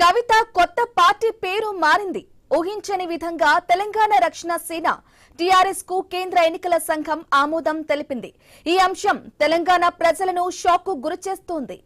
కవిత కొత్త పార్టీ పేరు మారింది. ఊహించని విధంగా తెలంగాణ రక్షణ సేన టీఆర్ఎస్ కు కేంద్ర ఎన్నికల సంఘం ఆమోదం తెలిపింది. ఈ అంశం తెలంగాణ ప్రజలను షాక్ కు గురిచేస్తోంది.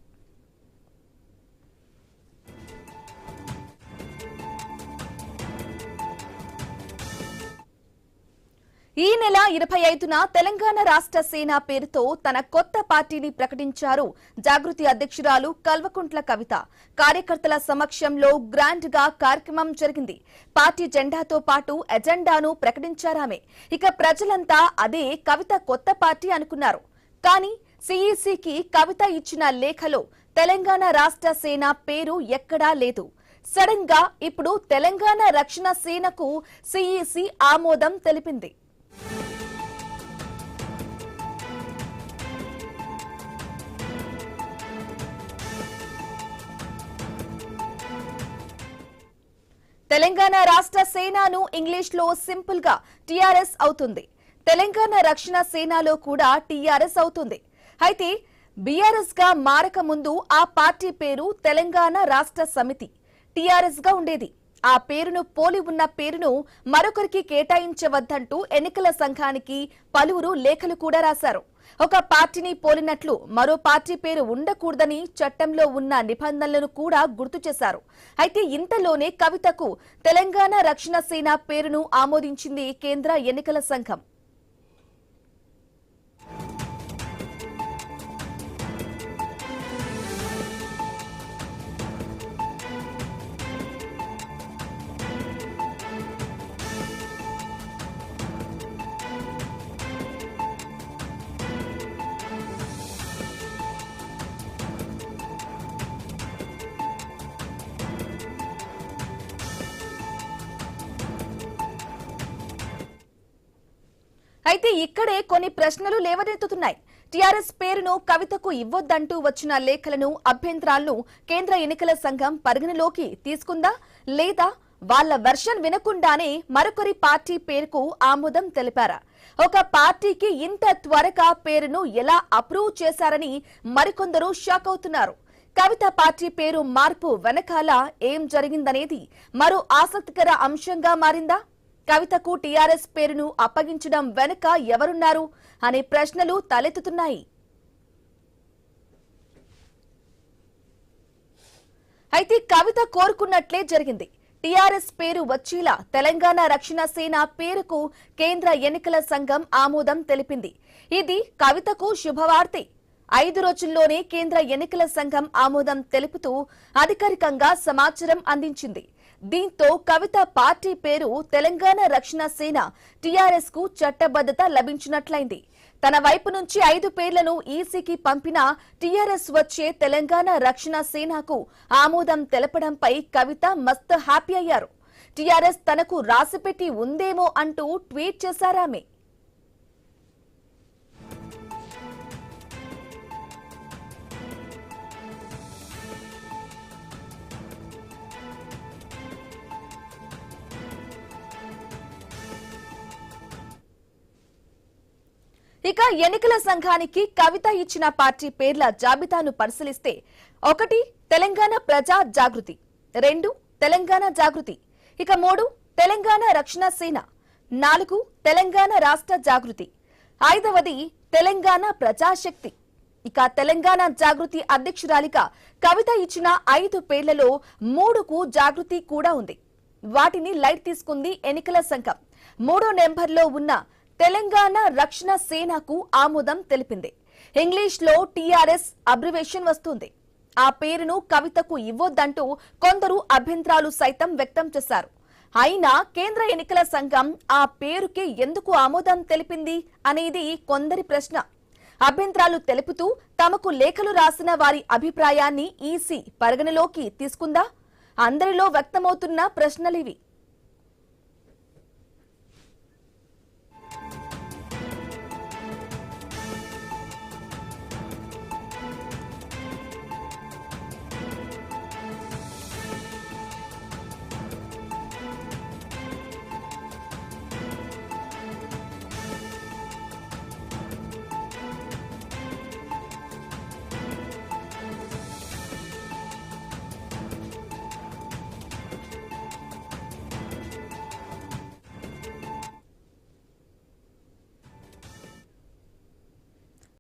ఈ నెల 25న తెలంగాణ రాష్ట్ర సేన పేరుతో తన కొత్త పార్టీని ప్రకటించారు జాగృతి అధ్యక్షురాలు కల్వకుంట్ల కవిత. కార్యకర్తల సమక్షంలో గ్రాండ్ గా కార్యక్రమం జరిగింది. పార్టీ జెండాతో పాటు ఎజెండాను ప్రకటించారామె. ఇక ప్రజలంతా అదే కవిత కొత్త పార్టీ అనుకున్నారు. కానీ సిఈసికి కవిత ఇచ్చిన లేఖలో తెలంగాణ రాష్ట్ర సేన పేరు ఎక్కడా లేదు. సడన్ గా ఇప్పుడు తెలంగాణ రక్షణ సేనకు సిఈసి ఆమోదం తెలిపింది. తెలంగాణ రాష్ట్ర సేనను ఇంగ్లీష్ లో సింపుల్ గా టీఆర్ఎస్ అవుతుంది. తెలంగాణ రక్షణ సేనలో కూడా టీఆర్ఎస్ అవుతుంది. అయితే బీఆర్ఎస్ గా మారక ముందు ఆ పార్టీ పేరు తెలంగాణ రాష్ట్ర సమితి టీఆర్ఎస్ గా ఉండేది. ఆ పేరును పోలి ఉన్న పేరును మరొకరికి కేటాయించవద్దంటూ ఎన్నికల సంఘానికి పలువురు లేఖలు కూడా రాశారు. ఒక పార్టీని పోలినట్లు మరో పార్టీ పేరు ఉండకూడదని చట్టంలో ఉన్న నిబంధనలను కూడా గుర్తు చేశారు. అయితే ఇంతలోనే కవితకు తెలంగాణ రక్షణ సేన పేరును ఆమోదించింది కేంద్ర ఎన్నికల సంఘం. అయితే ఇక్కడే కొన్ని ప్రశ్నలు లేవనెత్తుతున్నాయి. టీఆర్ఎస్ పేరును కవితకు ఇవ్వొద్దంటూ వచ్చిన లేఖలను, అభ్యంతరాలను కేంద్ర ఎన్నికల సంఘం పరిగణలోకి తీసుకుందా లేదా వాళ్ల వెర్షన్ వినకుండానే మరొకరి పార్టీ పేరుకు ఆమోదం తెలిపారా? ఒక పార్టీకి ఇంత త్వరగా పేరును ఎలా అప్రూవ్ చేశారని మరికొందరు షాక్ అవుతున్నారు. కవిత పార్టీ పేరు మార్పు వెనకాల ఏం జరిగిందనేది మరో ఆసక్తికర అంశంగా మారిందా? కవితకు టీఆర్ఎస్ పేరును అప్పగించడం వెనుక ఎవరున్నారు అనే ప్రశ్నలు తలెత్తుతున్నాయి. అయితే కవిత కోరుకున్నట్లే జరిగింది. టీఆర్ఎస్ పేరు వచ్చేలా తెలంగాణ రక్షణ సేన పేరుకు కేంద్ర ఎన్నికల సంఘం ఆమోదం తెలిపింది. ఇది కవితకు శుభవార్తే. 5 రోజుల్లోనే కేంద్ర ఎన్నికల సంఘం ఆమోదం తెలుపుతూ అధికారికంగా సమాచారం అందించింది. దీంతో కవిత పార్టీ పేరు తెలంగాణ రక్షణ సేన టీఆర్ఎస్ కు చట్టబద్ధత లభించినట్లయింది. తన వైపు నుంచి 5 పేర్లను ఈసీకి పంపిన టీఆర్ఎస్ వచ్చే తెలంగాణ రక్షణ సేనకు ఆమోదం తెలపడంపై కవిత మస్తు హ్యాపీ అయ్యారు. టీఆర్ఎస్ తనకు రాసిపెట్టి ఉందేమో అంటూ ట్వీట్ చేశారామె. ఇక ఎన్నికల సంఘానికి కవిత ఇచ్చిన పార్టీ పేర్ల జాబితాను పరిశీలిస్తే 1 తెలంగాణ ప్రజా జాగృతి, 2 తెలంగాణ జాగృతి, ఇక 3 తెలంగాణ రక్షణ సేన, 4 తెలంగాణ రాష్ట్ర జాగృతి, 5వది తెలంగాణ ప్రజాశక్తి. ఇక తెలంగాణ జాగృతి అధ్యక్షురాలిగా కవిత ఇచ్చిన 5 పేర్లలో 3కు జాగృతి కూడా ఉంది. వాటిని లైట్ తీసుకుంది ఎన్నికల సంఘం. 3వ నెంబర్లో ఉన్న తెలంగాణ రక్షణ సేనకు ఆమోదం తెలిపింది. ఇంగ్లీష్ లో టీఆర్ఎస్ అబ్రివేషన్ వస్తుంది. ఆ పేరును కవితకు ఇవ్వొద్దంటూ కొందరు అభ్యంతరాలు సైతం వ్యక్తం చేశారు. అయినా కేంద్ర ఎన్నికల సంఘం ఆ పేరుకే ఎందుకు ఆమోదం తెలిపింది అనేది కొందరి ప్రశ్న. అభ్యంతరాలు తెలుపుతూ తమకు లేఖలు రాసిన వారి అభిప్రాయాన్ని ఈసీ పరిగణలోకి తీసుకుందా? అందరిలో వ్యక్తమవుతున్న ప్రశ్నలివి.